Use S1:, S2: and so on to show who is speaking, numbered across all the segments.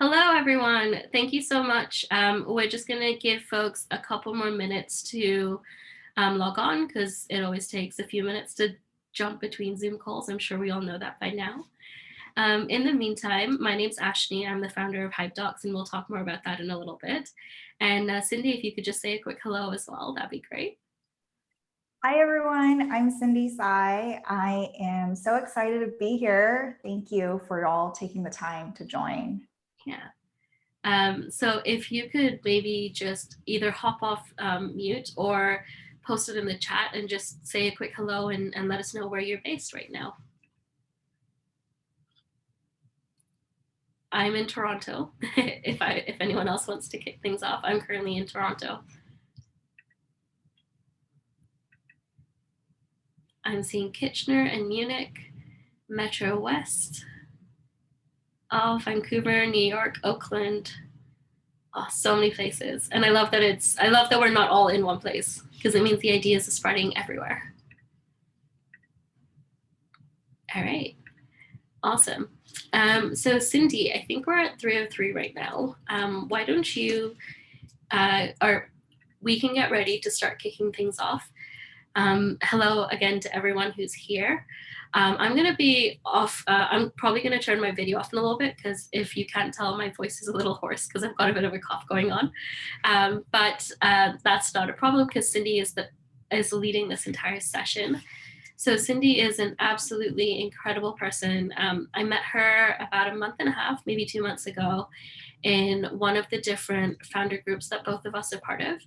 S1: Hello, everyone. Thank you so much. We're just going to give folks a couple more minutes to log on because it always takes a few minutes to jump between Zoom calls. I'm sure we all know that by now. In the meantime, my name's Ashley. I'm the founder of HypeDocs, and we'll talk more about that in a little bit. And Cindy, if you could just say a quick hello as well, that'd be great.
S2: Hi, everyone. I'm Cindy Tsai. I am so excited to be here. Thank you for all taking the time to join.
S1: Yeah. So if you could maybe just either hop off mute or post it in the chat and just say a quick hello and let us know where you're based right now. I'm in Toronto. if anyone else wants to kick things off, I'm currently in Toronto. I'm seeing Kitchener and Munich, Metro West, Vancouver, New York, Oakland. Oh, so many places. And I love that we're not all in one place because it means the ideas are spreading everywhere. All right. Awesome. So Cindy, I think we're at 3:03 right now. Why don't you, or we can get ready to start kicking things off. Hello again to everyone who's here. I'm going to be off. I'm probably going to turn my video off in a little bit because if you can't tell, my voice is a little hoarse because I've got a bit of a cough going on. But that's not a problem because Cindy is leading this entire session. So Cindy is an absolutely incredible person. I met her about a month and a half, maybe 2 months ago, in one of the different founder groups that both of us are part of.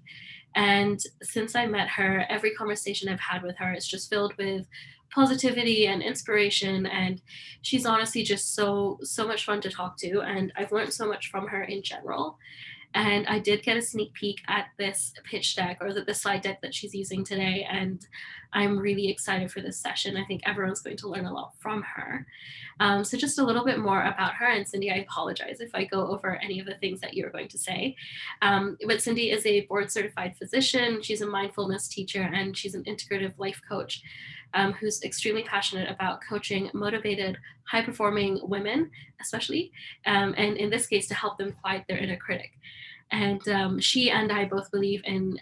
S1: And since I met her, every conversation I've had with her is just filled with positivity and inspiration. And she's honestly just so much fun to talk to. And I've learned so much from her in general. And I did get a sneak peek at this pitch deck or the slide deck that she's using today. And I'm really excited for this session. I think everyone's going to learn a lot from her. So just a little bit more about her. And Cindy, I apologize if I go over any of the things that you're going to say. But Cindy is a board certified physician. She's a mindfulness teacher and she's an integrative life coach who's extremely passionate about coaching motivated, high performing women, especially, and in this case, to help them quiet their inner critic. And she and I both believe in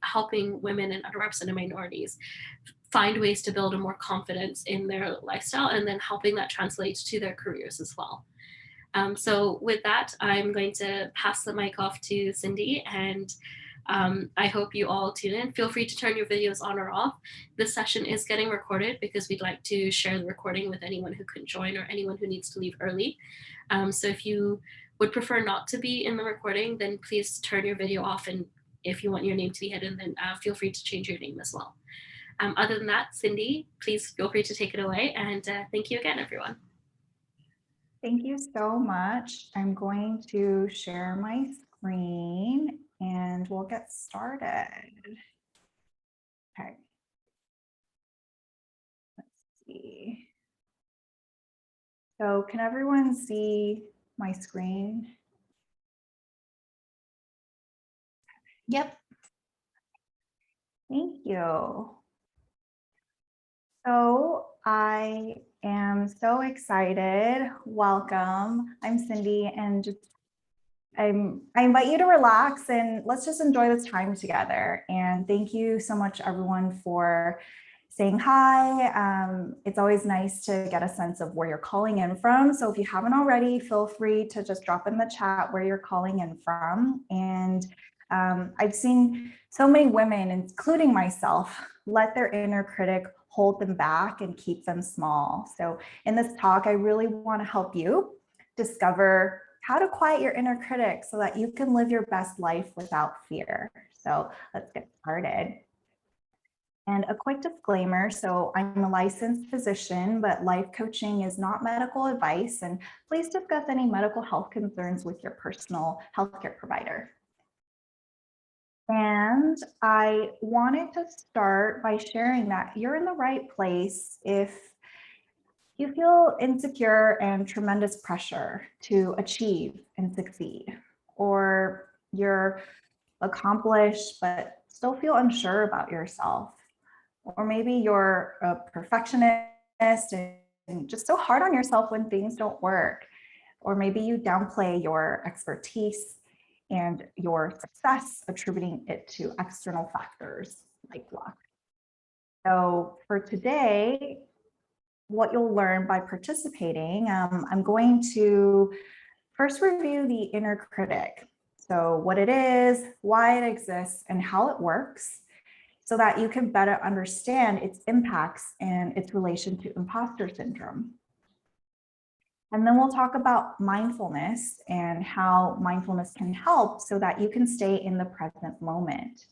S1: helping women and underrepresented minorities find ways to build a more confidence in their lifestyle and then helping that translate to their careers as well. So with that, I'm going to pass the mic off to Cindy, and I hope you all tune in. Feel free to turn your videos on or off. This session is getting recorded because we'd like to share the recording with anyone who couldn't join or anyone who needs to leave early. So if you would prefer not to be in the recording, then please turn your video off. And if you want your name to be hidden, then feel free to change your name as well. Other than that, Cindy, please feel free to take it away. And thank you again, everyone.
S2: Thank you so much. I'm going to share my screen and we'll get started. Okay. Let's see. So can everyone see my screen?
S3: Yep.
S2: Thank you. So I am so excited. Welcome. I'm Cindy, and I invite you to relax and let's just enjoy this time together. And thank you so much, everyone, for saying hi. It's always nice to get a sense of where you're calling in from. So if you haven't already, feel free to just drop in the chat where you're calling in from. And I've seen so many women, including myself, let their inner critic hold them back and keep them small. So in this talk, I really want to help you discover how to quiet your inner critic so that you can live your best life without fear. So let's get started. And a quick disclaimer, so I'm a licensed physician, but life coaching is not medical advice, and please discuss any medical health concerns with your personal healthcare provider. And I wanted to start by sharing that you're in the right place if you feel insecure and tremendous pressure to achieve and succeed, or you're accomplished but still feel unsure about yourself. Or maybe you're a perfectionist and just so hard on yourself when things don't work. or maybe you downplay your expertise and your success, attributing it to external factors like luck. So for today, what you'll learn by participating, I'm going to first review the inner critic. So what it is, why it exists, and how it works, so that you can better understand its impacts and its relation to imposter syndrome. And then we'll talk about mindfulness and how mindfulness can help so that you can stay in the present moment.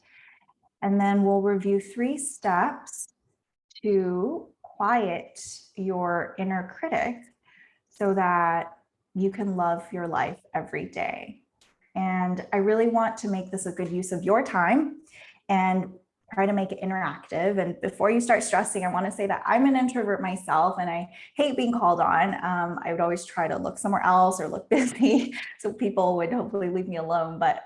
S2: And then we'll review 3 steps to quiet your inner critic so that you can love your life every day. And I really want to make this a good use of your time and try to make it interactive. And before you start stressing, I want to say that I'm an introvert myself and I hate being called on. I would always try to look somewhere else or look busy so people would hopefully leave me alone. But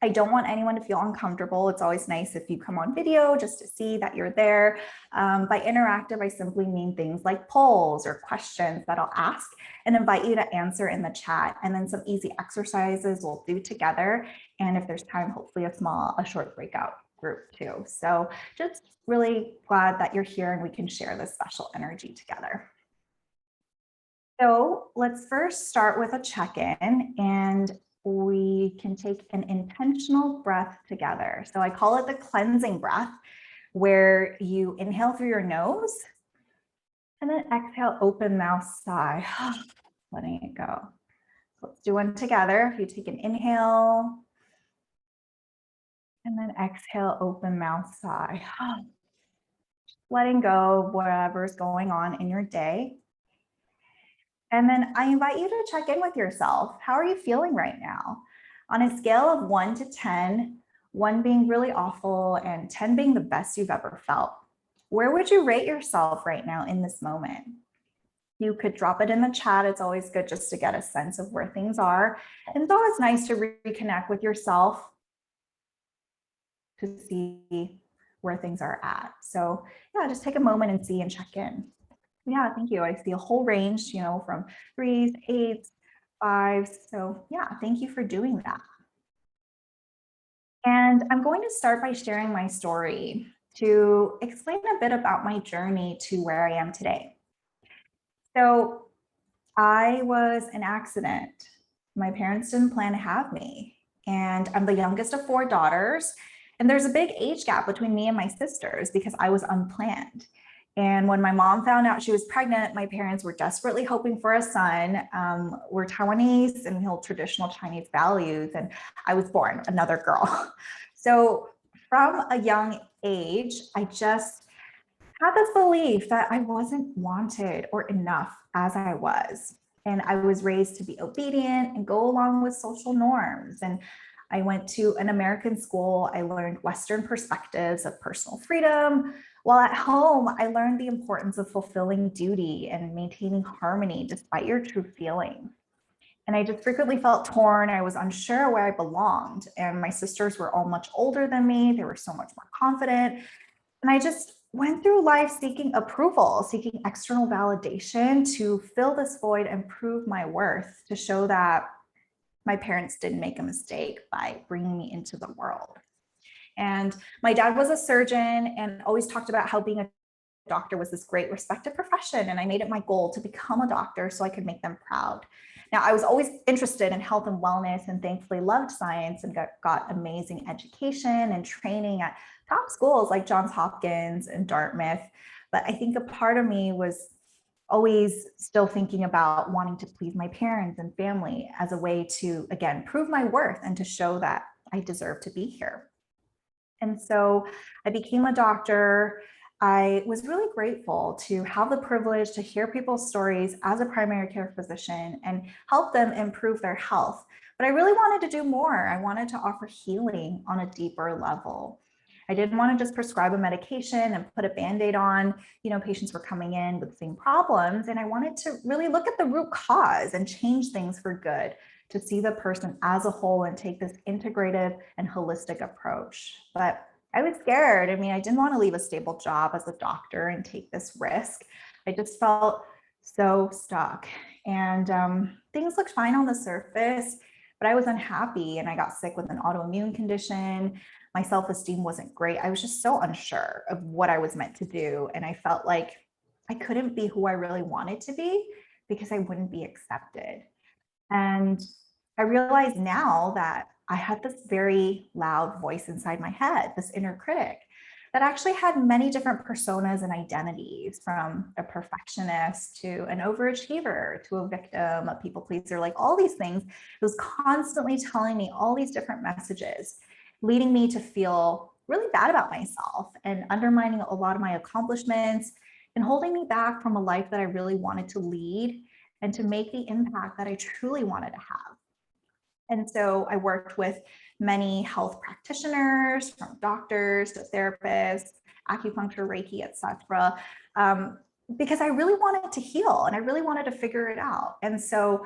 S2: I don't want anyone to feel uncomfortable. It's always nice if you come on video just to see that you're there. By interactive, I simply mean things like polls or questions that I'll ask and invite you to answer in the chat. And then some easy exercises we'll do together. And if there's time, hopefully a short breakout group too. So just really glad that you're here and we can share this special energy together. So let's first start with a check-in, and we can take an intentional breath together. So I call it the cleansing breath, where you inhale through your nose and then exhale, open mouth, sigh, letting it go. Let's do one together. If you take an inhale and then exhale, open mouth, sigh, letting go of whatever's going on in your day. And then I invite you to check in with yourself. How are you feeling right now? On a scale of 1 to 10, 1 being really awful and 10 being the best you've ever felt, where would you rate yourself right now in this moment? You could drop it in the chat. It's always good just to get a sense of where things are. And it's always nice to reconnect with yourself to see where things are at. So yeah, just take a moment and see and check in. Yeah, thank you. I see a whole range, from 3s, 8s, 5s. So yeah, thank you for doing that. And I'm going to start by sharing my story to explain a bit about my journey to where I am today. So I was an accident. My parents didn't plan to have me. And I'm the youngest of 4 daughters. And there's a big age gap between me and my sisters because I was unplanned. And when my mom found out she was pregnant, my parents were desperately hoping for a son. We're Taiwanese and we hold traditional Chinese values. And I was born another girl. So from a young age, I just had this belief that I wasn't wanted or enough as I was. And I was raised to be obedient and go along with social norms. And I went to an American school. I learned Western perspectives of personal freedom. While at home, I learned the importance of fulfilling duty and maintaining harmony despite your true feelings. And I just frequently felt torn. I was unsure where I belonged. And my sisters were all much older than me. They were so much more confident. And I just went through life seeking approval, seeking external validation to fill this void and prove my worth, to show that my parents didn't make a mistake by bringing me into the world. And my dad was a surgeon and always talked about how being a doctor was this great respected profession. And I made it my goal to become a doctor so I could make them proud. Now, I was always interested in health and wellness and thankfully loved science and got amazing education and training at top schools like Johns Hopkins and Dartmouth. But I think a part of me was always still thinking about wanting to please my parents and family as a way to, again, prove my worth and to show that I deserve to be here. And so I became a doctor. I was really grateful to have the privilege to hear people's stories as a primary care physician and help them improve their health. But I really wanted to do more. I wanted to offer healing on a deeper level. I didn't want to just prescribe a medication and put a Band-Aid on. Patients were coming in with the same problems, and I wanted to really look at the root cause and change things for good, to see the person as a whole and take this integrative and holistic approach. But I was scared. I didn't want to leave a stable job as a doctor and take this risk. I just felt so stuck. And things looked fine on the surface, but I was unhappy and I got sick with an autoimmune condition. My self-esteem wasn't great. I was just so unsure of what I was meant to do. And I felt like I couldn't be who I really wanted to be because I wouldn't be accepted. And I realize now that I had this very loud voice inside my head, this inner critic that actually had many different personas and identities, from a perfectionist to an overachiever to a victim, a people pleaser, like all these things. It was constantly telling me all these different messages, leading me to feel really bad about myself and undermining a lot of my accomplishments and holding me back from a life that I really wanted to lead and to make the impact that I truly wanted to have. And so I worked with many health practitioners, from doctors to therapists, acupuncture, Reiki, etc., because I really wanted to heal and I really wanted to figure it out. And so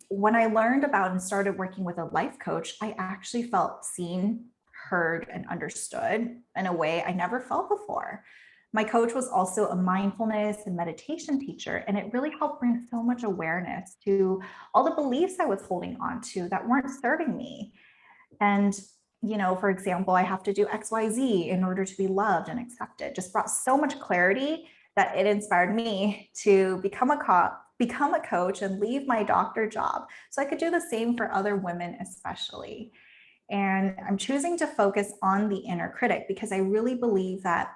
S2: when I learned about and started working with a life coach, I actually felt seen, heard, and understood in a way I never felt before. My coach was also a mindfulness and meditation teacher, and it really helped bring so much awareness to all the beliefs I was holding on to that weren't serving me. And, you know, for example, I have to do XYZ in order to be loved and accepted, just brought so much clarity that it inspired me to become a coach and leave my doctor job so I could do the same for other women, especially. And I'm choosing to focus on the inner critic because I really believe that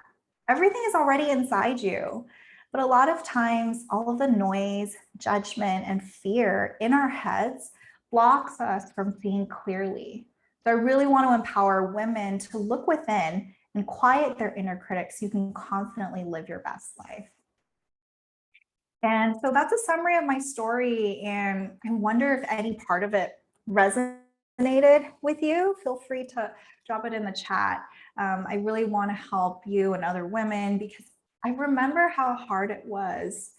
S2: everything is already inside you. But a lot of times, all of the noise, judgment, and fear in our heads blocks us from seeing clearly. So I really want to empower women to look within and quiet their inner critics so you can confidently live your best life. And so that's a summary of my story. And I wonder if any part of it resonated with you. Feel free to drop it in the chat. I really want to help you and other women because I remember how hard it was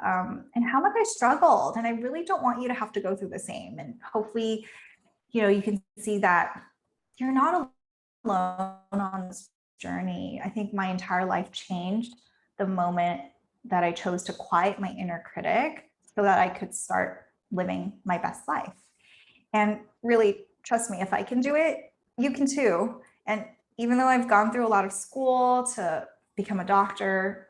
S2: and how much I struggled. And I really don't want you to have to go through the same. And hopefully, you know, you can see that you're not alone on this journey. I think my entire life changed the moment that I chose to quiet my inner critic so that I could start living my best life. And really, trust me, if I can do it, you can too. And even though I've gone through a lot of school to become a doctor,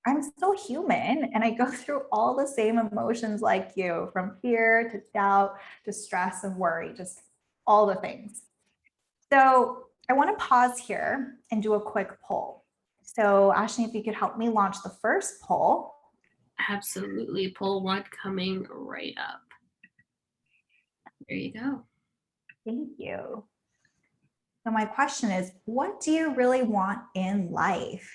S2: I'm still human and I go through all the same emotions like you, from fear to doubt to stress and worry, just all the things. So I want to pause here and do a quick poll. So Ashley, if you could help me launch the first poll.
S1: Absolutely. Poll 1 coming right up. There you go.
S2: Thank you. So my question is, what do you really want in life?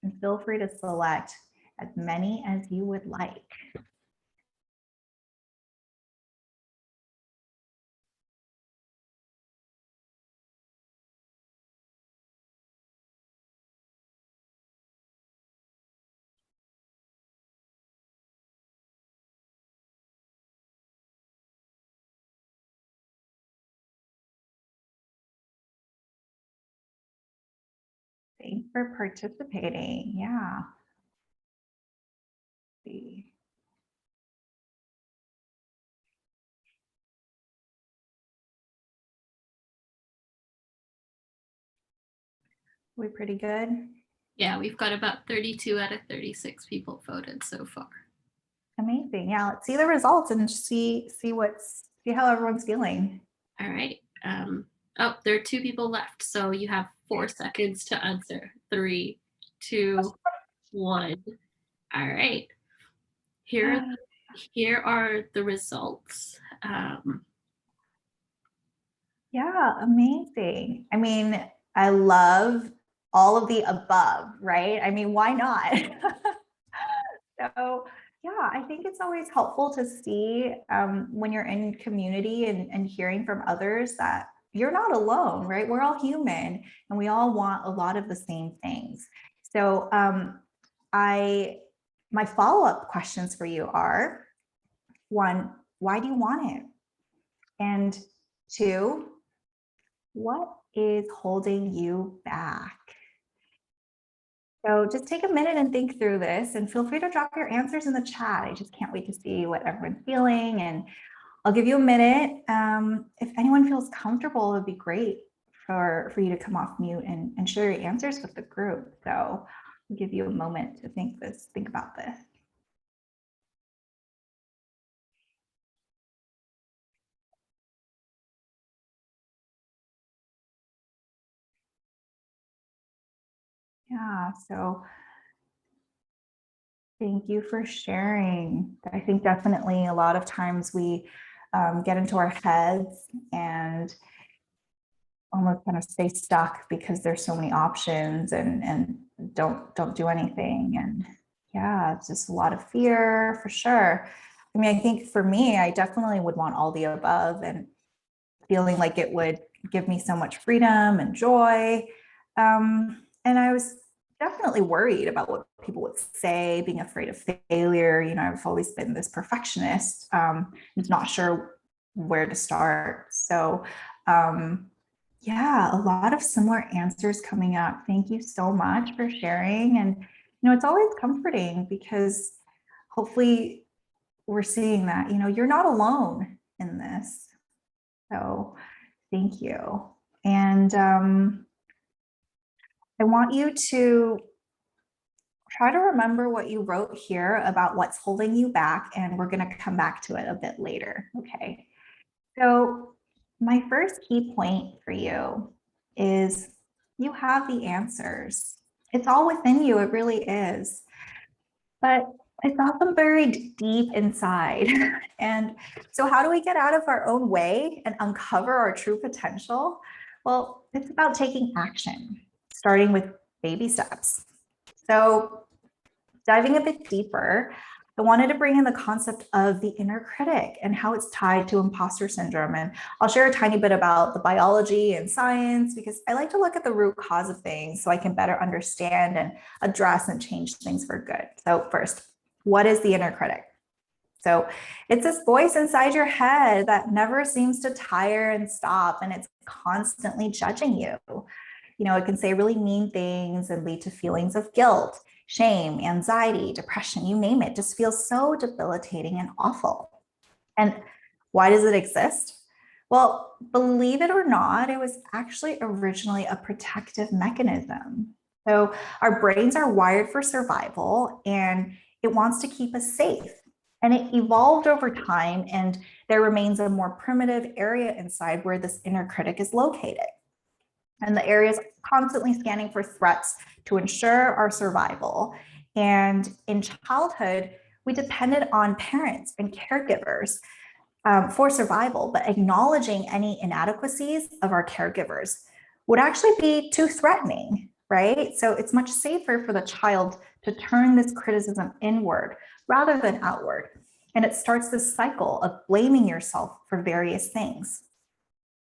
S2: And feel free to select as many as you would like. Thanks for participating. Yeah. Let's see. We pretty good?
S1: Yeah, we've got about 32 out of 36 people voted so far.
S2: Amazing. Yeah, let's see the results and see how everyone's feeling.
S1: All right. Oh, there are 2 people left, so you have 4 seconds to answer. 3, 2, 1. All right. Here are the results.
S2: Yeah, amazing. I mean, I love all of the above, right? I mean, why not? So yeah, I think it's always helpful to see when you're in community and hearing from others that you're not alone, right? We're all human and we all want a lot of the same things. So my follow-up questions for you are, 1, why do you want it? And 2, what is holding you back? So just take a minute and think through this, and feel free to drop your answers in the chat. I just can't wait to see what everyone's feeling, and I'll give you a minute. If anyone feels comfortable, it'd be great for you to come off mute and share your answers with the group. So I'll give you a moment to think about this. Yeah, so thank you for sharing. I think definitely a lot of times we get into our heads and almost kind of stay stuck because there's so many options and don't do anything. And yeah, it's just a lot of fear for sure. I mean, I think for me, I definitely would want all the above, and feeling like it would give me so much freedom and joy. And I was definitely worried about what people would say, being afraid of failure. You know, I've always been this perfectionist, just not sure where to start. So, yeah, a lot of similar answers coming up. Thank you so much for sharing. And, you know, it's always comforting because hopefully we're seeing that, you know, you're not alone in this. So thank you. And I want you to try to remember what you wrote here about what's holding you back, and we're going to come back to it a bit later. Okay. So my first key point for you is you have the answers. It's all within you. It really is. But it's often buried deep inside. And so how do we get out of our own way and uncover our true potential? Well, it's about taking action, starting with baby steps. So diving a bit deeper, I wanted to bring in the concept of the inner critic and how it's tied to imposter syndrome. And I'll share a tiny bit about the biology and science because I like to look at the root cause of things so I can better understand and address and change things for good. So first, what is the inner critic? So it's this voice inside your head that never seems to tire and stop, and it's constantly judging you. You know, it can say really mean things and lead to feelings of guilt, shame, anxiety, depression, you name it, just feels so debilitating and awful. And why does it exist? Well, believe it or not, it was actually originally a protective mechanism. So our brains are wired for survival and it wants to keep us safe. And it evolved over time, and there remains a more primitive area inside where this inner critic is located. And the area is constantly scanning for threats to ensure our survival. And in childhood, we depended on parents and caregivers for survival, but acknowledging any inadequacies of our caregivers would actually be too threatening, right? So it's much safer for the child to turn this criticism inward rather than outward. And it starts this cycle of blaming yourself for various things.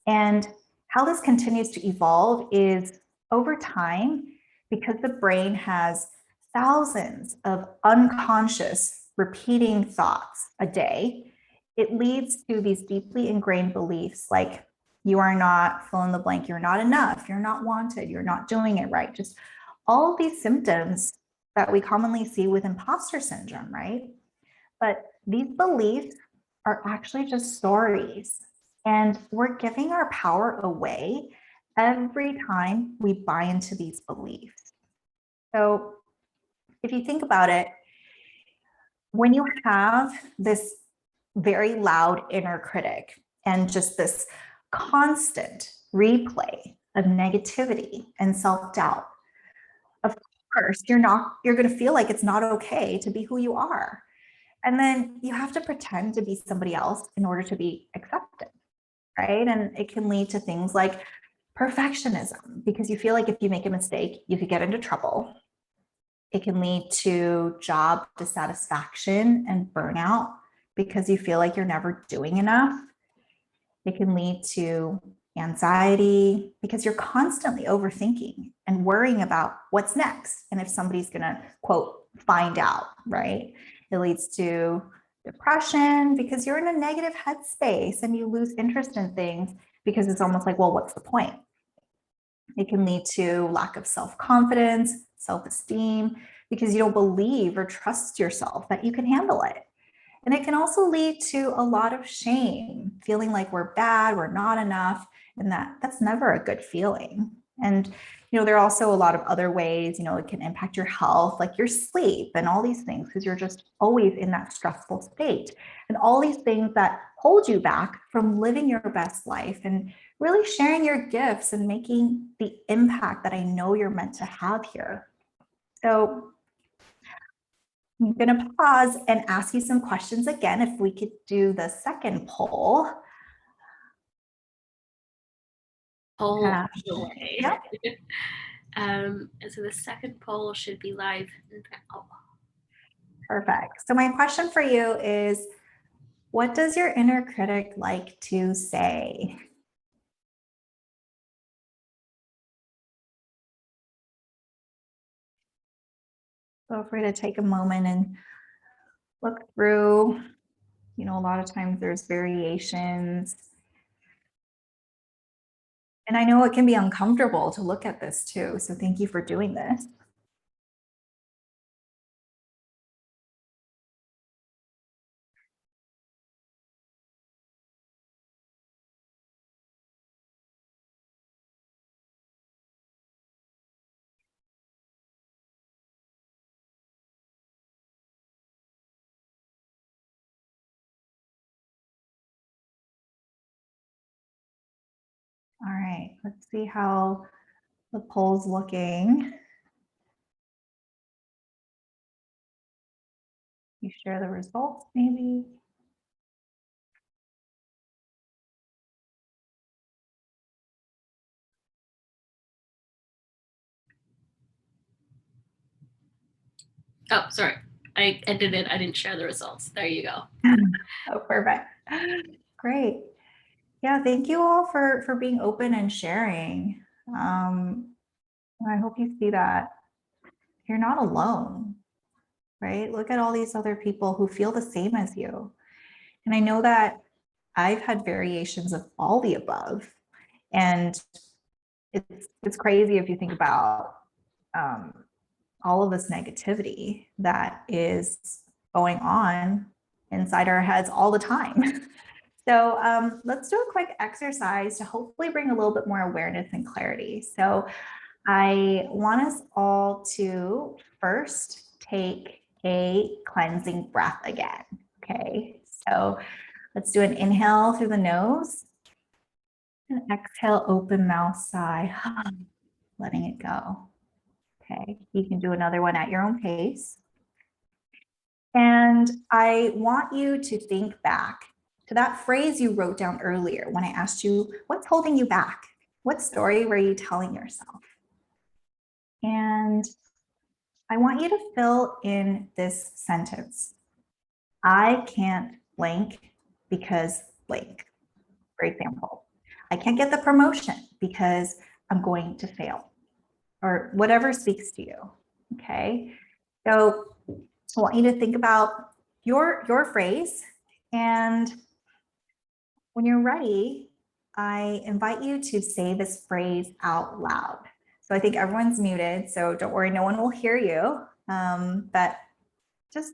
S2: And how this continues to evolve is over time, because the brain has thousands of unconscious repeating thoughts a day, it leads to these deeply ingrained beliefs like you are not fill in the blank, you're not enough, you're not wanted, you're not doing it right. Just all of these symptoms that we commonly see with imposter syndrome, right? But these beliefs are actually just stories. And we're giving our power away every time we buy into these beliefs. So if you think about it, when you have this very loud inner critic and just this constant replay of negativity and self-doubt, of course, you're going to feel like it's not okay to be who you are. And then you have to pretend to be somebody else in order to be accepted, right? And it can lead to things like perfectionism, because you feel like if you make a mistake, you could get into trouble. It can lead to job dissatisfaction and burnout because you feel like you're never doing enough. It can lead to anxiety because you're constantly overthinking and worrying about what's next and if somebody's going to, quote, find out, right? It leads to depression because you're in a negative headspace and you lose interest in things because it's almost like, well, what's the point? It can lead to lack of self-confidence, self-esteem, because you don't believe or trust yourself that you can handle it. And it can also lead to a lot of shame, feeling like we're bad, we're not enough, and that's never a good feeling. And there are also a lot of other ways, it can impact your health, like your sleep and all these things, because you're just always in that stressful state. And all these things that hold you back from living your best life and really sharing your gifts and making the impact that I know you're meant to have here. So I'm going to pause and ask you some questions again. If we could do the second poll.
S1: Poll away.
S2: Yep.
S1: And so the second poll should be live now.
S2: Perfect. So my question for you is, what does your inner critic like to say? Feel free to take a moment and look through. A lot of times there's variations. And I know it can be uncomfortable to look at this too. So thank you for doing this. All right, let's see how the poll's looking. You share the results, maybe.
S1: Oh, sorry. I ended it. I didn't share the results. There you go.
S2: Oh, perfect. Great. Yeah, thank you all for being open and sharing. I hope you see that you're not alone, right? Look at all these other people who feel the same as you. And I know that I've had variations of all the above. And it's crazy if you think about all of this negativity that is going on inside our heads all the time. So let's do a quick exercise to hopefully bring a little bit more awareness and clarity. So I want us all to first take a cleansing breath again. Okay, so let's do an inhale through the nose and exhale, open mouth, sigh, letting it go. Okay, you can do another one at your own pace. And I want you to think back to that phrase you wrote down earlier when I asked you, what's holding you back? What story were you telling yourself? And I want you to fill in this sentence. I can't blank because blank. For example, I can't get the promotion because I'm going to fail, or whatever speaks to you. Okay. So I want you to think about your phrase, and when you're ready, I invite you to say this phrase out loud. So I think everyone's muted, so don't worry, no one will hear you, but just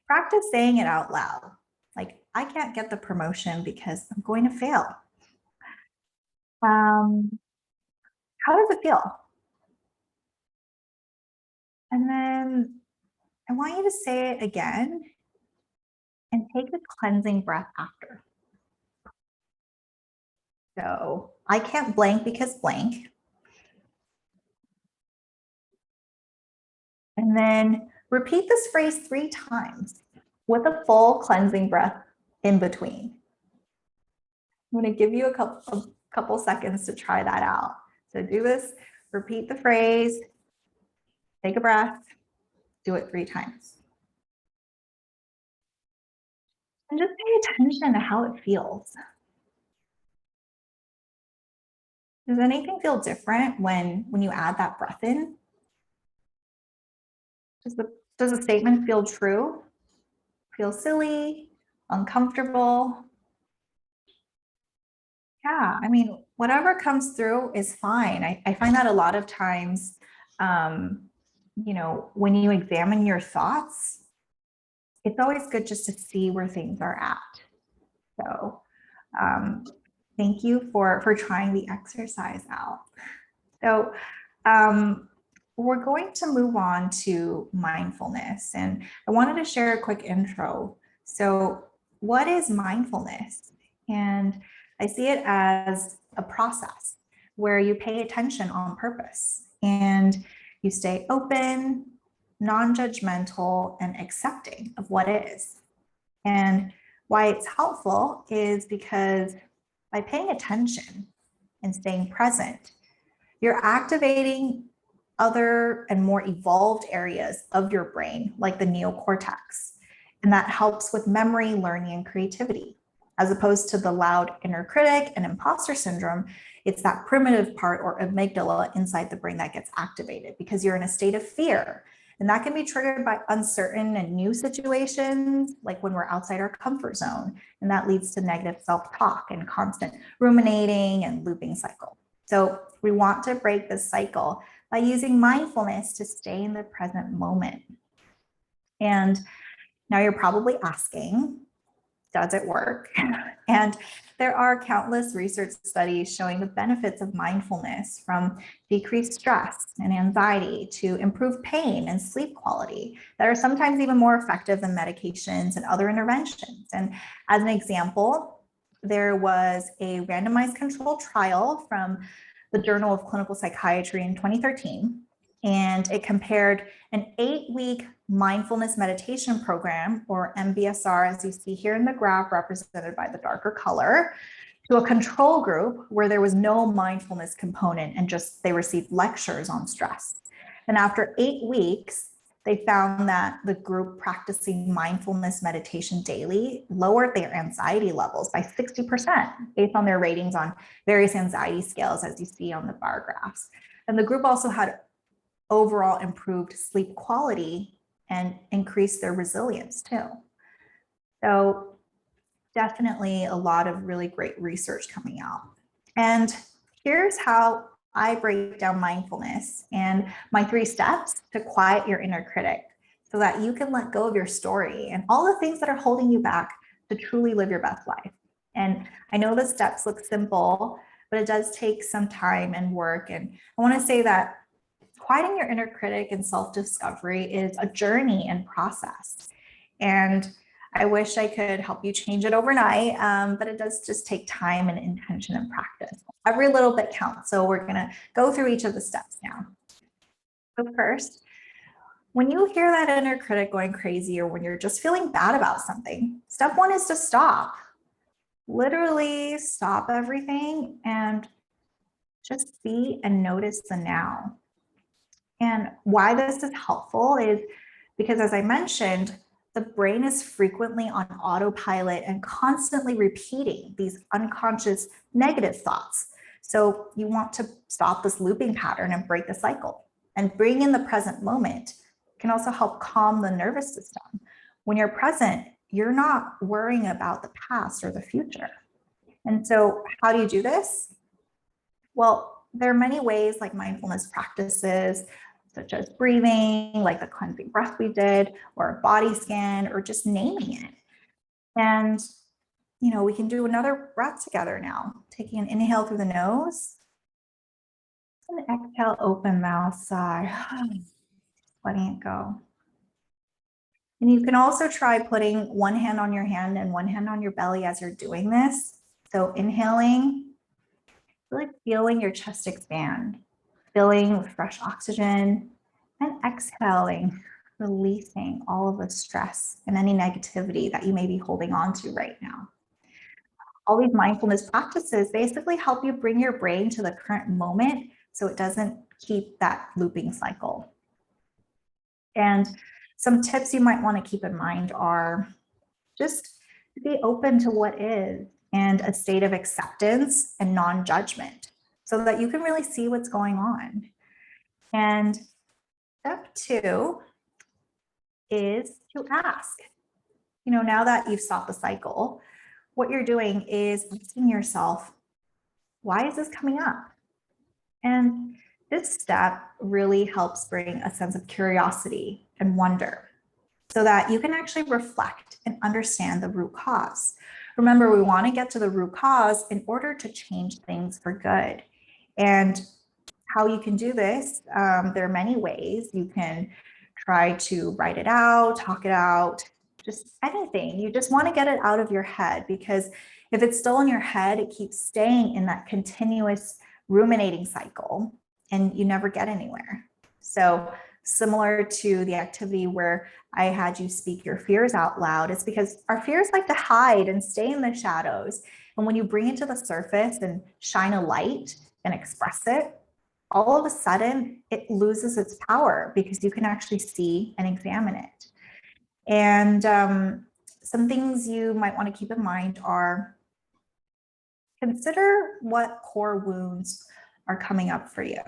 S2: practice saying it out loud. Like, I can't get the promotion because I'm going to fail. How does it feel? And then I want you to say it again and take a cleansing breath after. So I can't blank because blank. And then repeat this phrase 3 times with a full cleansing breath in between. I'm going to give you a couple seconds to try that out. So do this, repeat the phrase, take a breath, do it 3 times. And just pay attention to how it feels. Does anything feel different when you add that breath in? Does the statement feel true? Feel silly? Uncomfortable? Yeah, I mean, whatever comes through is fine. I find that a lot of times when you examine your thoughts, it's always good just to see where things are at. So thank you for trying the exercise out. So we're going to move on to mindfulness, and I wanted to share a quick intro. So what is mindfulness? And I see it as a process where you pay attention on purpose and you stay open, non-judgmental, and accepting of what is. And why it's helpful is because by paying attention and staying present, you're activating other and more evolved areas of your brain, like the neocortex. And that helps with memory, learning, and creativity. As opposed to the loud inner critic and imposter syndrome, it's that primitive part or amygdala inside the brain that gets activated because you're in a state of fear. And that can be triggered by uncertain and new situations, like when we're outside our comfort zone. And that leads to negative self-talk and constant ruminating and looping cycle. So we want to break this cycle by using mindfulness to stay in the present moment. And now you're probably asking, does it work? And there are countless research studies showing the benefits of mindfulness, from decreased stress and anxiety to improved pain and sleep quality, that are sometimes even more effective than medications and other interventions. And as an example, there was a randomized controlled trial from the Journal of Clinical Psychiatry in 2013, and it compared an 8-week mindfulness meditation program, or MBSR, as you see here in the graph represented by the darker color, to a control group where there was no mindfulness component and just they received lectures on stress. And after 8 weeks, they found that the group practicing mindfulness meditation daily lowered their anxiety levels by 60% based on their ratings on various anxiety scales, as you see on the bar graphs. And the group also had overall improved sleep quality and increased their resilience too. So definitely a lot of really great research coming out. And here's how I break down mindfulness and my 3 steps to quiet your inner critic so that you can let go of your story and all the things that are holding you back to truly live your best life. And I know the steps look simple, but it does take some time and work. And I want to say that quieting your inner critic and self-discovery is a journey and process. And I wish I could help you change it overnight, but it does just take time and intention and practice. Every little bit counts. So we're going to go through each of the steps now. So first, when you hear that inner critic going crazy or when you're just feeling bad about something, step 1 is to stop. Literally stop everything and just be and notice the now. And why this is helpful is because, as I mentioned, the brain is frequently on autopilot and constantly repeating these unconscious negative thoughts. So you want to stop this looping pattern and break the cycle. And bring in the present moment can also help calm the nervous system. When you're present, you're not worrying about the past or the future. And so how do you do this? Well, there are many ways, like mindfulness practices, such as breathing, like the cleansing breath we did, or a body scan, or just naming it. And, we can do another breath together now. Taking an inhale through the nose, and exhale, open mouth, sigh, letting it go. And you can also try putting one hand on your hand and one hand on your belly as you're doing this. So inhaling, really feeling your chest expand, filling with fresh oxygen, and exhaling, releasing all of the stress and any negativity that you may be holding on to right now. All these mindfulness practices basically help you bring your brain to the current moment so it doesn't keep that looping cycle. And some tips you might want to keep in mind are just to be open to what is and a state of acceptance and non-judgment so that you can really see what's going on. And step 2 is to ask. Now that you've stopped the cycle, what you're doing is asking yourself, why is this coming up? And This step really helps bring a sense of curiosity and wonder so that you can actually reflect and understand the root cause. Remember, we want to get to the root cause in order to change things for good. And how you can do this, there are many ways. You can try to write it out, talk it out, just anything. You just want to get it out of your head, because if it's still in your head, it keeps staying in that continuous ruminating cycle and you never get anywhere. So similar to the activity where I had you speak your fears out loud, it's because our fears like to hide and stay in the shadows. And when you bring it to the surface and shine a light and express it, all of a sudden it loses its power because you can actually see and examine it. And some things you might want to keep in mind are, consider what core wounds are coming up for you.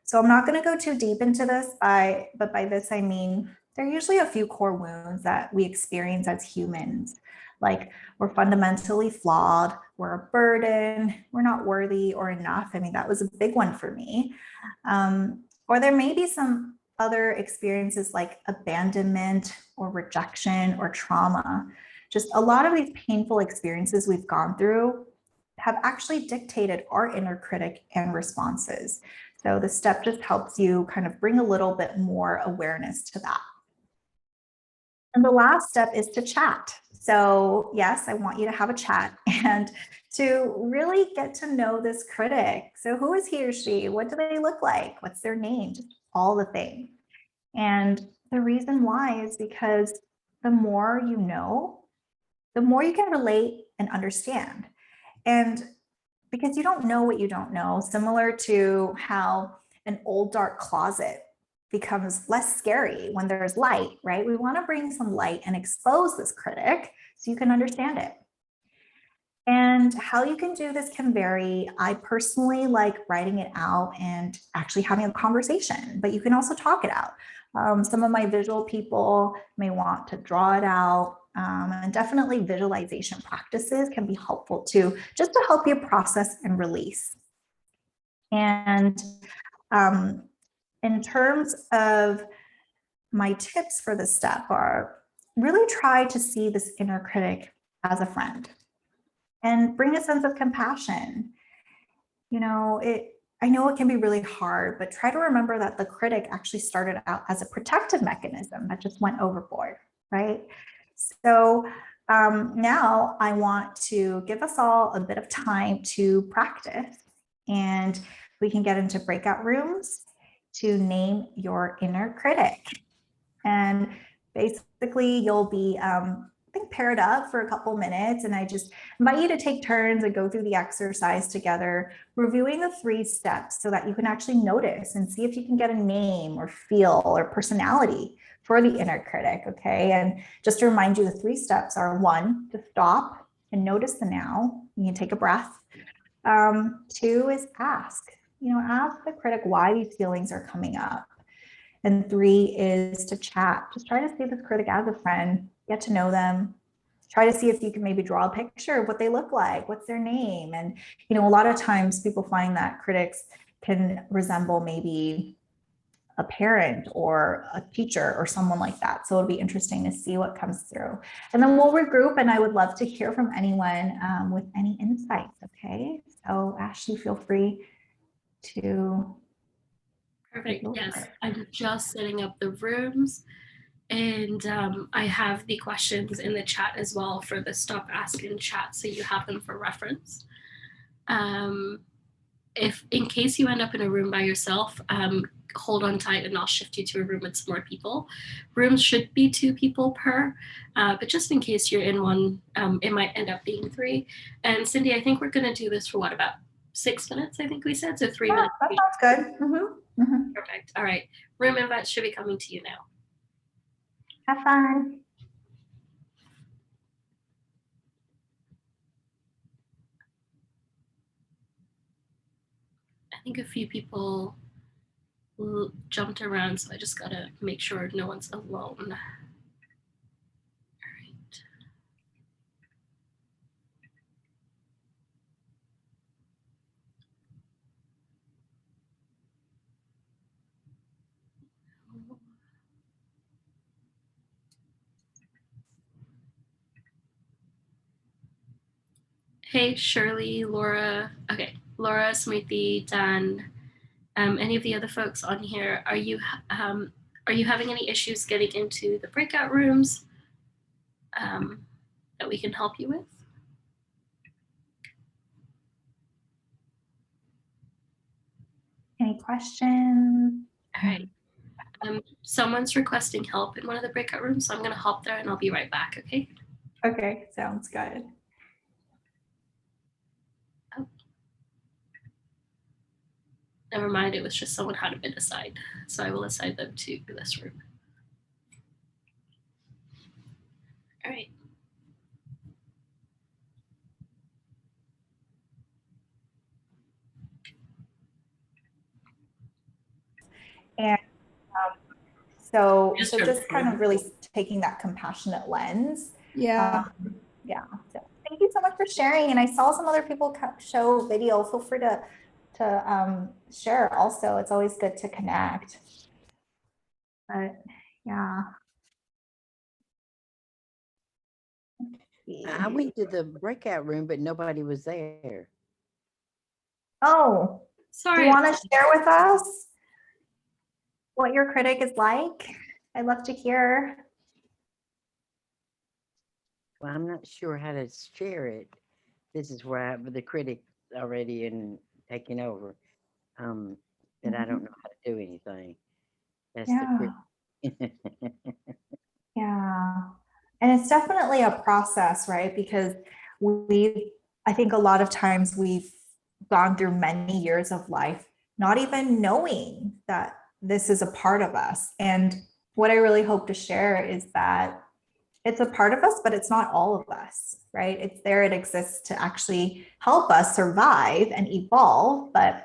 S2: So I'm not going to go too deep into this, but by this I mean there are usually a few core wounds that we experience as humans. Like, we're fundamentally flawed, we're a burden, we're not worthy or enough. I mean, that was a big one for me. Or there may be some other experiences like abandonment or rejection or trauma. Just a lot of these painful experiences we've gone through have actually dictated our inner critic and responses. So the step just helps you kind of bring a little bit more awareness to that. And the last step is to chat. So yes, I want you to have a chat and to really get to know this critic. So who is he or she? What do they look like? What's their name? Just all the things. And the reason why is because the more you know, the more you can relate and understand. And because you don't know what you don't know, similar to how an old dark closet becomes less scary when there's light, right? We want to bring some light and expose this critic so you can understand it. And how you can do this can vary. I personally like writing it out and actually having a conversation, but you can also talk it out. Some of my visual people may want to draw it out. And definitely visualization practices can be helpful too, just to help you process and release. And in terms of my tips for this step are, really try to see this inner critic as a friend and bring a sense of compassion. You know, I know it can be really hard, but try to remember that the critic actually started out as a protective mechanism that just went overboard, right? So now I want to give us all a bit of time to practice, and we can get into breakout rooms to name your inner critic. And basically you'll be I think paired up for a couple minutes, and I just invite you to take turns and go through the exercise together, reviewing the 3 steps so that you can actually notice and see if you can get a name or feel or personality for the inner critic, okay? And just to remind you, the 3 steps are: 1, to stop and notice the now. You can take a breath. 2 is ask. Ask the critic why these feelings are coming up. And 3 is to chat. Just try to see this critic as a friend, get to know them, try to see if you can maybe draw a picture of what they look like, what's their name. And, a lot of times people find that critics can resemble maybe a parent or a teacher or someone like that. So it'll be interesting to see what comes through. And then we'll regroup, and I would love to hear from anyone with any insights, okay? So Ashley, feel free to.
S1: Perfect. Yes, I'm just setting up the rooms, and I have the questions in the chat as well for the stop, ask, and chat, so you have them for reference. If in case you end up in a room by yourself, hold on tight and I'll shift you to a room with some more people. Rooms should be 2 people per, but just in case you're in one, it might end up being 3. And Cindy, I think we're going to do this for what, about 6 minutes, I think we said, so 3 minutes.
S2: That sounds good. Mm-hmm. Mm-hmm.
S1: Perfect. All right. Room invites should be coming to you now.
S2: Have fun.
S1: I think a few people jumped around, so I just gotta make sure no one's alone. All right. Hey, Shirley, Laura. Okay, Laura, Smriti, Dan, any of the other folks on here, are you having any issues getting into the breakout rooms that we can help you with?
S2: Any questions?
S1: All right. Someone's requesting help in one of the breakout rooms, so I'm going to hop there and I'll be right back, okay?
S2: Okay, sounds good.
S1: Oh. Never mind, it was just someone hadn't been assigned, so I will assign them to this room. All right.
S2: And so
S1: Just
S2: just kind of really taking that compassionate lens.
S3: Yeah.
S2: Yeah. So thank you so much for sharing. And I saw some other people show video. Feel free to share also. It's always good to connect. But yeah.
S4: I went to the breakout room, but nobody was there.
S2: Oh,
S1: sorry.
S2: Do you want to share with us what your critic is like? I'd love to hear.
S4: Well, I'm not sure how to share it. This is where I have the critic already and taking over. That I don't know how to do anything. That's the critic.
S2: Yeah. And it's definitely a process, right? Because I think a lot of times we've gone through many years of life, not even knowing that this is a part of us. And what I really hope to share is that it's a part of us, but it's not all of us, right? It's there, it exists to actually help us survive and evolve. But,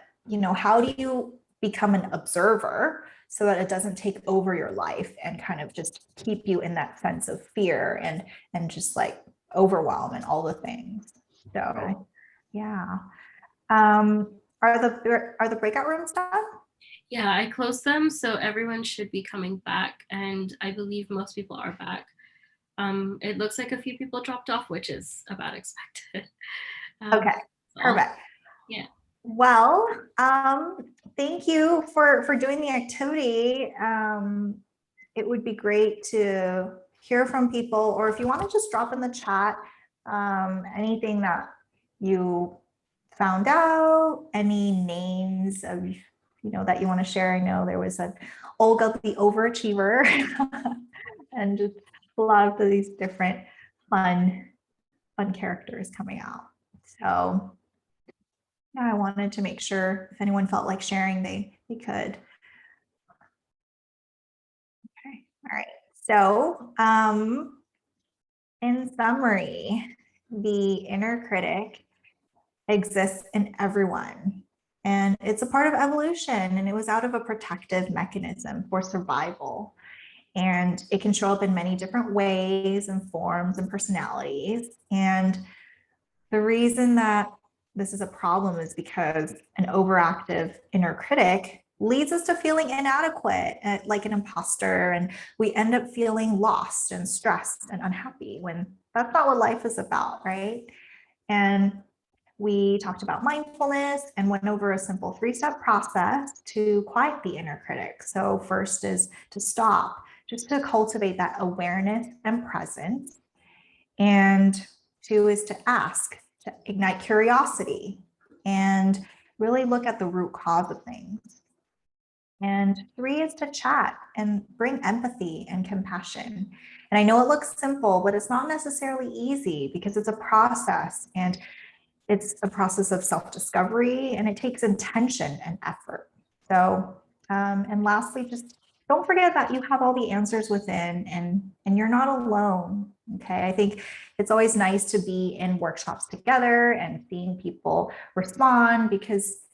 S2: how do you become an observer so that it doesn't take over your life and kind of just keep you in that sense of fear and just like overwhelm and all the things. So,
S4: Right.
S2: yeah. Are the breakout rooms done?
S1: Yeah, I closed them, so everyone should be coming back, and I believe most people are back. It looks like a few people dropped off, which is about expected.
S2: Okay, perfect.
S1: Yeah.
S2: Well, thank you for doing the activity. It would be great to hear from people, or if you want to just drop in the chat anything that you found out, any names of that you want to share. I know there was an Olga the overachiever, and just a lot of these different fun characters coming out. So yeah, I wanted to make sure if anyone felt like sharing, they could. Okay, all right. So in summary, the inner critic exists in everyone. And it's a part of evolution, and it was out of a protective mechanism for survival. And it can show up in many different ways and forms and personalities. And the reason that this is a problem is because an overactive inner critic leads us to feeling inadequate, like an imposter, and we end up feeling lost and stressed and unhappy when that's not what life is about, right? And we talked about mindfulness and went over a simple 3-step process to quiet the inner critic. So first is to stop, just to cultivate that awareness and presence. And 2 is to ask, to ignite curiosity and really look at the root cause of things. And 3 is to chat and bring empathy and compassion. And I know it looks simple, but it's not necessarily easy because it's a process, and it's a process of self-discovery, and it takes intention and effort. So, and lastly, just don't forget that you have all the answers within, and you're not alone. Okay. I think it's always nice to be in workshops together and seeing people respond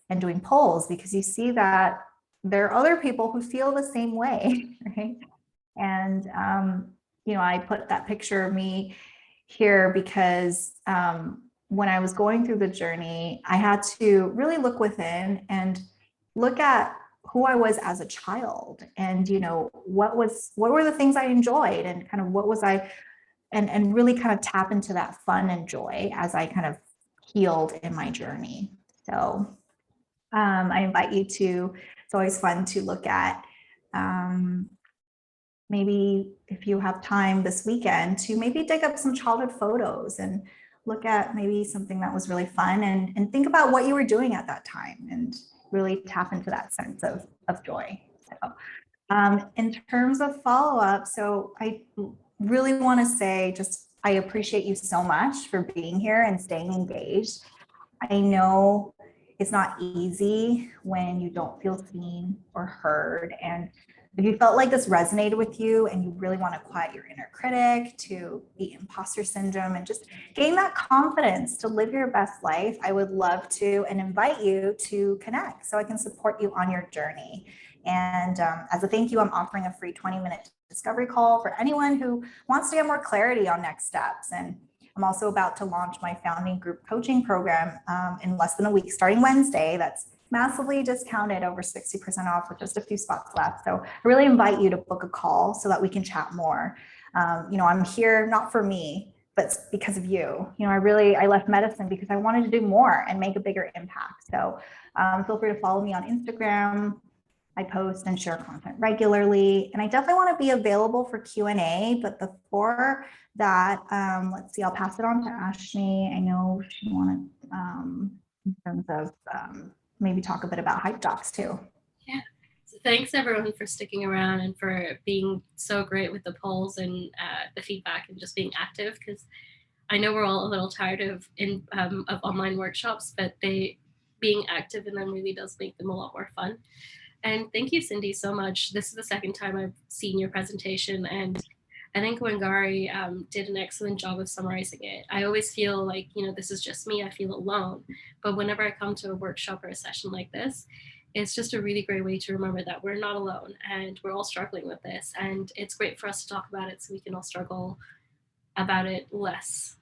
S2: and doing polls, because you see that there are other people who feel the same way, right? And, I put that picture of me here because, when I was going through the journey, I had to really look within and look at who I was as a child, and what were the things I enjoyed, and kind of what was I, and really kind of tap into that fun and joy as I kind of healed in my journey. So I invite you to, it's always fun to look at maybe if you have time this weekend to maybe dig up some childhood photos and look at maybe something that was really fun and think about what you were doing at that time and really tap into that sense of joy. So in terms of follow-up, so I really want to say just I appreciate you so much for being here and staying engaged. I know it's not easy when you don't feel seen or heard. And if you felt like this resonated with you and you really want to quiet your inner critic, to beat imposter syndrome and just gain that confidence to live your best life, I would love to and invite you to connect so I can support you on your journey. And as a thank you, I'm offering a free 20-minute discovery call for anyone who wants to get more clarity on next steps. And I'm also about to launch my founding group coaching program in less than a week, starting Wednesday. That's massively discounted, over 60% off with just a few spots left. So I really invite you to book a call so that we can chat more. I'm here not for me, but because of you. I left medicine because I wanted to do more and make a bigger impact. So feel free to follow me on Instagram. I post and share content regularly, and I definitely want to be available for Q&A. But before that, let's see, I'll pass it on to Ashley. I know she wanted, in terms of maybe talk a bit about HypeDocs too.
S1: Yeah. So thanks everyone for sticking around and for being so great with the polls and the feedback and just being active, because I know we're all a little tired of online workshops, but being active in them really does make them a lot more fun. And thank you, Cindy, so much. This is the second time I've seen your presentation, and I think Wangari did an excellent job of summarizing it. I always feel like, this is just me, I feel alone. But whenever I come to a workshop or a session like this, it's just a really great way to remember that we're not alone and we're all struggling with this. And it's great for us to talk about it so we can all struggle about it less.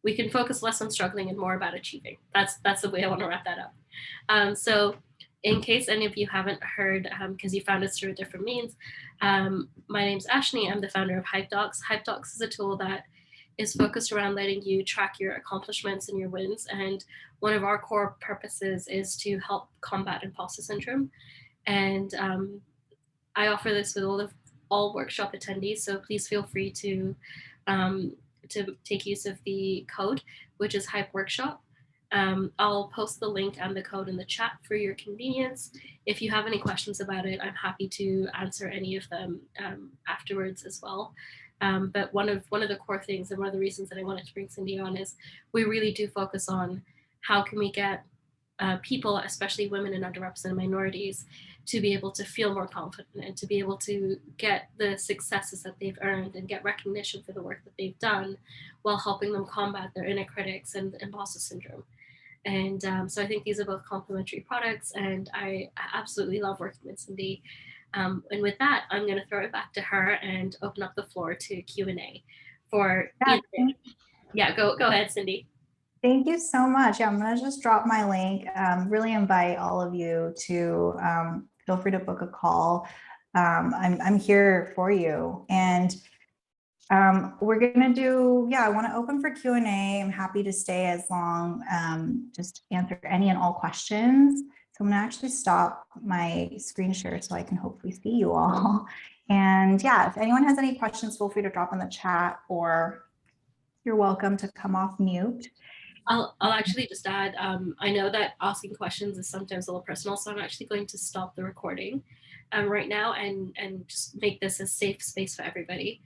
S1: We can focus less on struggling and more about achieving. That's the way I want to wrap that up. So in case any of you haven't heard, because you found us through a different means, my name's Ashley. I'm the founder of HypeDocs. HypeDocs is a tool that is focused around letting you track your accomplishments and your wins. And one of our core purposes is to help combat imposter syndrome. And I offer this with all workshop attendees. So please feel free to take use of the code, which is Hype Workshop. I'll post the link and the code in the chat for your convenience. If you have any questions about it, I'm happy to answer any of them afterwards as well. But one of the core things and one of the reasons that I wanted to bring Cindy on is we really do focus on how can we get people, especially women and underrepresented minorities, to be able to feel more confident and to be able to get the successes that they've earned and get recognition for the work that they've done while helping them combat their inner critics and imposter syndrome. And so I think these are both complementary products, and I absolutely love working with Cindy. And with that, I'm going to throw it back to her and open up the floor to Q&A for go ahead, Cindy.
S2: Thank you so much. I'm going to just drop my link. Really invite all of you to feel free to book a call. I'm here for you. And we're going to do, I want to open for Q&A. I'm happy to stay as long, just answer any and all questions. So I'm going to actually stop my screen share so I can hopefully see you all. And if anyone has any questions, feel free to drop in the chat, or you're welcome to come off mute.
S1: I'll actually just add, I know that asking questions is sometimes a little personal, so I'm actually going to stop the recording right now and just make this a safe space for everybody.